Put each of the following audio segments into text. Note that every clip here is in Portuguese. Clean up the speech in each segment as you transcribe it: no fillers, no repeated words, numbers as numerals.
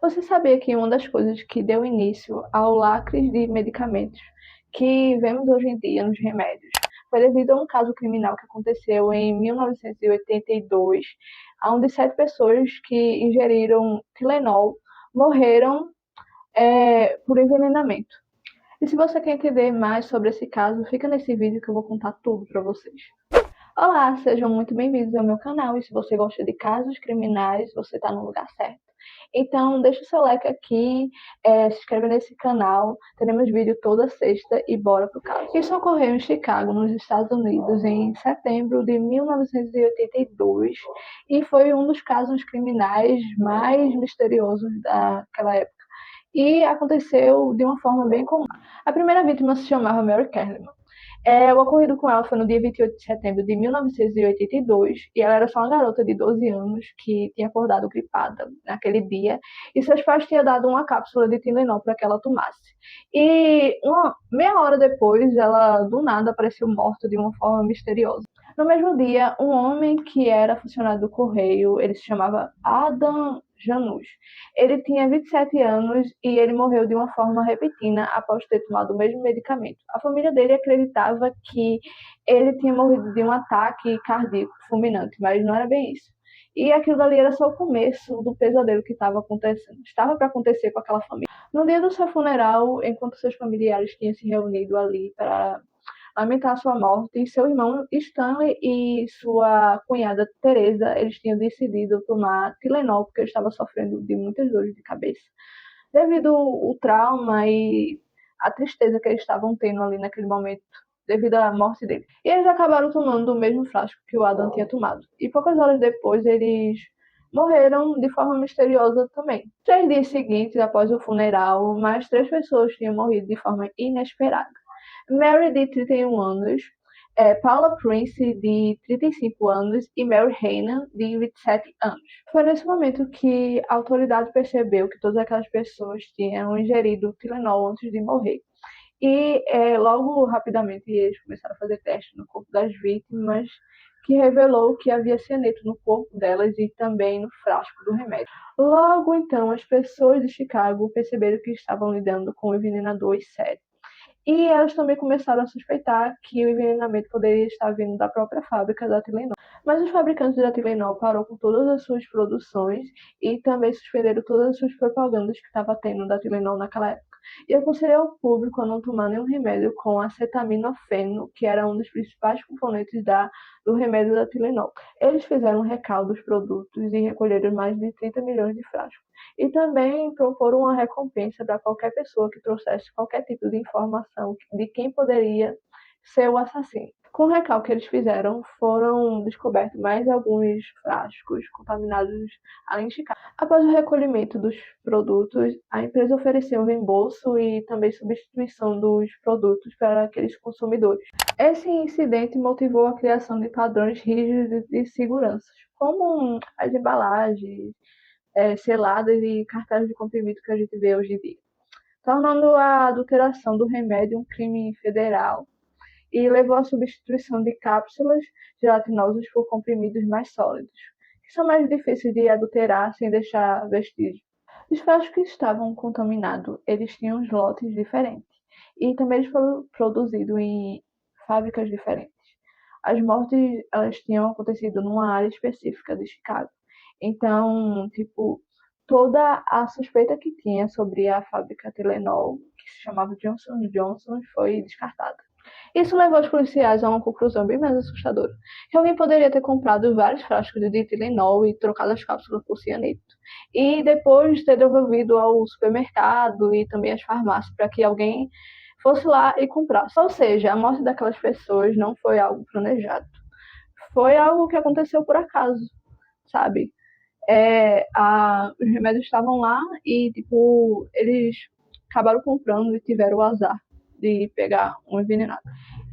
Você sabia que uma das coisas que deu início ao lacre de medicamentos que vemos hoje em dia nos remédios foi devido a um caso criminal que aconteceu em 1982, onde 7 pessoas que ingeriram Tilenol morreram por envenenamento. E se você quer entender mais sobre esse caso, fica nesse vídeo que eu vou contar tudo para vocês. Olá, sejam muito bem-vindos ao meu canal e se você gosta de casos criminais, você está no lugar certo. Então, deixa o seu like aqui, se inscreve nesse canal, teremos vídeo toda sexta e bora pro caso. Isso ocorreu em Chicago, nos Estados Unidos, em setembro de 1982 e foi um dos casos criminais mais misteriosos daquela época. E aconteceu de uma forma bem comum. A primeira vítima se chamava Mary Kerriman. O ocorrido com ela foi no dia 28 de setembro de 1982 e ela era só uma garota de 12 anos que tinha acordado gripada naquele dia e seus pais tinham dado uma cápsula de Tylenol para que ela tomasse. E meia hora depois, ela do nada apareceu morta de uma forma misteriosa. No mesmo dia, um homem que era funcionário do correio, ele se chamava Adam Janus. Ele tinha 27 anos e ele morreu de uma forma repentina após ter tomado o mesmo medicamento. A família dele acreditava que ele tinha morrido de um ataque cardíaco fulminante, mas não era bem isso. E aquilo dali era só o começo do pesadelo que estava acontecendo. Estava para acontecer com aquela família. No dia do seu funeral, enquanto seus familiares tinham se reunido ali para lamentar sua morte, seu irmão Stanley e sua cunhada Teresa, eles tinham decidido tomar Tylenol porque eles estavam sofrendo de muitas dores de cabeça. Devido ao trauma e a tristeza que eles estavam tendo ali naquele momento, devido à morte dele. E eles acabaram tomando o mesmo frasco que o Adam tinha tomado. E poucas horas depois, eles morreram de forma misteriosa também. 3 dias seguintes, após o funeral, mais 3 pessoas tinham morrido de forma inesperada. Mary, de 31 anos, Paula Prince, de 35 anos, e Mary Heyman, de 27 anos. Foi nesse momento que a autoridade percebeu que todas aquelas pessoas tinham ingerido Tylenol antes de morrer. E logo, rapidamente, eles começaram a fazer testes no corpo das vítimas, que revelou que havia cianeto no corpo delas e também no frasco do remédio. Logo, então, as pessoas de Chicago perceberam que estavam lidando com um envenenador sério. E elas também começaram a suspeitar que o envenenamento poderia estar vindo da própria fábrica da Tylenol. Mas os fabricantes da Tylenol pararam com todas as suas produções e também suspenderam todas as suas propagandas que estava tendo da Tylenol naquela época. E aconselhou ao público a não tomar nenhum remédio com acetaminofeno, que era um dos principais componentes do remédio da Tylenol. Eles fizeram um recall dos produtos e recolheram mais de 30 milhões de frascos. E também proporam uma recompensa para qualquer pessoa que trouxesse qualquer tipo de informação de quem poderia ser o assassino. Com o recalque que eles fizeram, foram descobertos mais alguns frascos contaminados além de Chicago. Após o recolhimento dos produtos, a empresa ofereceu um reembolso e também substituição dos produtos para aqueles consumidores. Esse incidente motivou a criação de padrões rígidos de segurança, como as embalagens, seladas e cartazes de comprimido que a gente vê hoje em dia, tornando a adulteração do remédio um crime federal e levou à substituição de cápsulas gelatinosas por comprimidos mais sólidos, que são mais difíceis de adulterar sem deixar vestígio. Os frascos que estavam contaminados, eles tinham os lotes diferentes e também eles foram produzidos em fábricas diferentes. As mortes, elas tinham acontecido numa área específica de Chicago. Então, tipo, toda a suspeita que tinha sobre a fábrica Tylenol, que se chamava Johnson Johnson, foi descartada. Isso levou os policiais a uma conclusão bem mais assustadora, que alguém poderia ter comprado vários frascos de Tylenol e trocado as cápsulas por cianeto, e depois ter devolvido ao supermercado e também às farmácias para que alguém fosse lá e comprasse. Ou seja, a morte daquelas pessoas não foi algo planejado, foi algo que aconteceu por acaso, sabe? Os remédios estavam lá e, tipo, eles acabaram comprando e tiveram o azar de pegar um envenenado.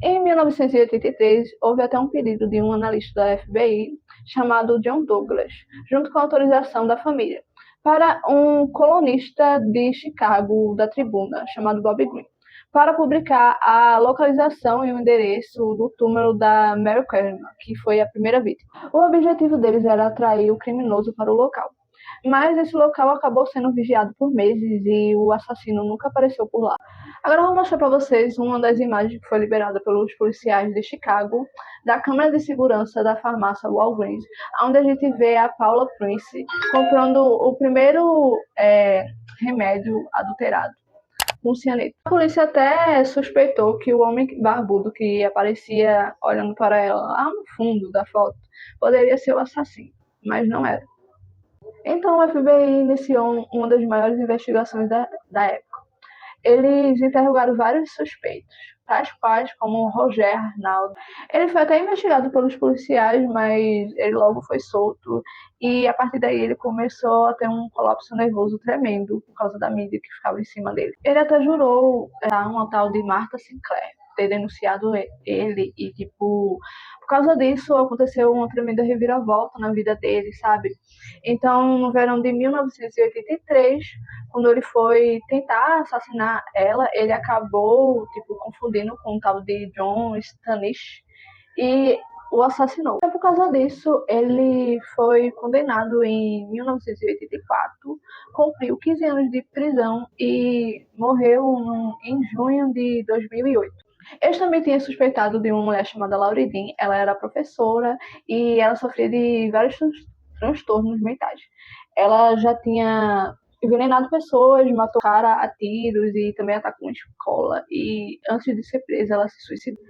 Em 1983, houve até um pedido de um analista da FBI chamado John Douglas, junto com a autorização da família, para um colunista de Chicago da Tribuna, chamado Bob Greene, para publicar a localização e o endereço do túmulo da Mary Kerriman, que foi a primeira vítima. O objetivo deles era atrair o criminoso para o local. Mas esse local acabou sendo vigiado por meses e o assassino nunca apareceu por lá. Agora eu vou mostrar para vocês uma das imagens que foi liberada pelos policiais de Chicago, da câmera de segurança da farmácia Walgreens, onde a gente vê a Paula Prince comprando o primeiro remédio adulterado com cianeto. A polícia até suspeitou que o homem barbudo que aparecia olhando para ela lá no fundo da foto poderia ser o assassino, mas não era. Então o FBI iniciou uma das maiores investigações da época. Eles interrogaram vários suspeitos, tais quais como Roger Arnaldo. Ele foi até investigado pelos policiais, mas ele logo foi solto e a partir daí ele começou a ter um colapso nervoso tremendo por causa da mídia que ficava em cima dele. Ele até jurou uma tal de Martha Sinclair ter denunciado ele e, tipo, por causa disso aconteceu uma tremenda reviravolta na vida dele, sabe? Então, no verão de 1983, quando ele foi tentar assassinar ela, ele acabou, tipo, confundindo com um tal de John Stanish e o assassinou. E por causa disso, ele foi condenado em 1984, cumpriu 15 anos de prisão e morreu em junho de 2008. Eles também tinham suspeitado de uma mulher chamada Laurie Dean. Ela era professora e ela sofria de vários transtornos mentais. Ela já tinha envenenado pessoas, matou cara a tiros e também atacou uma escola. E antes de ser presa, ela se suicidou.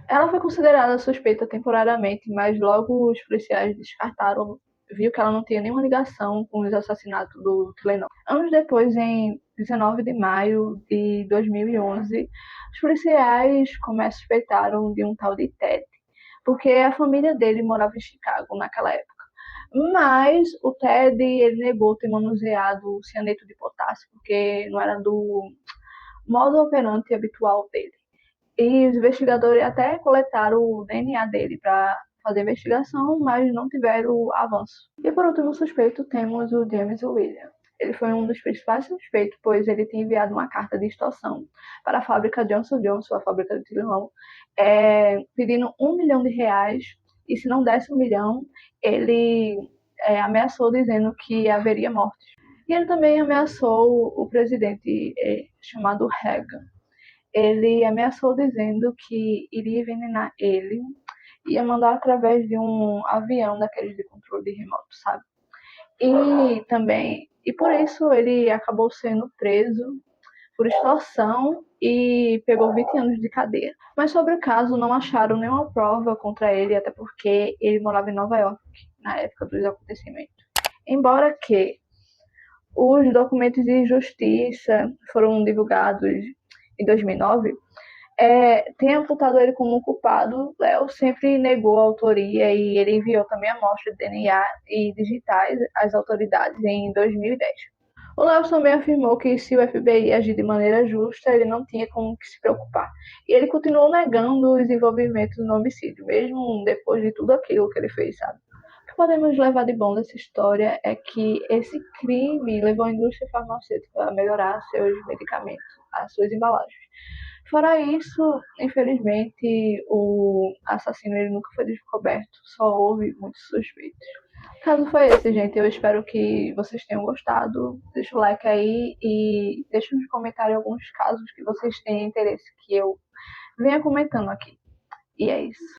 Ela foi considerada suspeita temporariamente, mas logo os policiais descartaram, viu que ela não tinha nenhuma ligação com os assassinatos do Tylenol. Anos depois, em 19 de maio de 2011, os policiais suspeitaram de um tal de Ted, porque a família dele morava em Chicago naquela época. Mas o Ted ele negou ter manuseado o cianeto de potássio, porque não era do modo operante habitual dele. E os investigadores até coletaram o DNA dele para fazer investigação, mas não tiveram avanço. E por último suspeito temos o James Williams. Ele foi um dos principais suspeitos, pois ele tinha enviado uma carta de extorsão para a fábrica Johnson Johnson, a fábrica de Tylenol, pedindo R$ 1 milhão, e se não desse 1 milhão, ele ameaçou dizendo que haveria mortes. E ele também ameaçou o presidente chamado Reagan. Ele ameaçou dizendo que iria envenenar ele, ia mandar através de um avião daqueles de controle remoto, sabe? E por isso ele acabou sendo preso por extorsão e pegou 20 anos de cadeia. Mas sobre o caso não acharam nenhuma prova contra ele, até porque ele morava em Nova York na época dos acontecimentos. Embora que os documentos de justiça foram divulgados em 2009, tem apontado ele como culpado. Léo sempre negou a autoria e ele enviou também amostras de DNA e digitais às autoridades em 2010. O Léo também afirmou que se o FBI agir de maneira justa, ele não tinha com o que se preocupar. E ele continuou negando os envolvimentos no homicídio, mesmo depois de tudo aquilo que ele fez, sabe? O que podemos levar de bom dessa história é que esse crime levou a indústria farmacêutica a melhorar seus medicamentos, as suas embalagens. Fora isso, infelizmente, o assassino ele nunca foi descoberto, só houve muitos suspeitos. O caso foi esse, gente. Eu espero que vocês tenham gostado. Deixa o like aí e deixa nos comentários alguns casos que vocês têm interesse que eu venha comentando aqui. E é isso.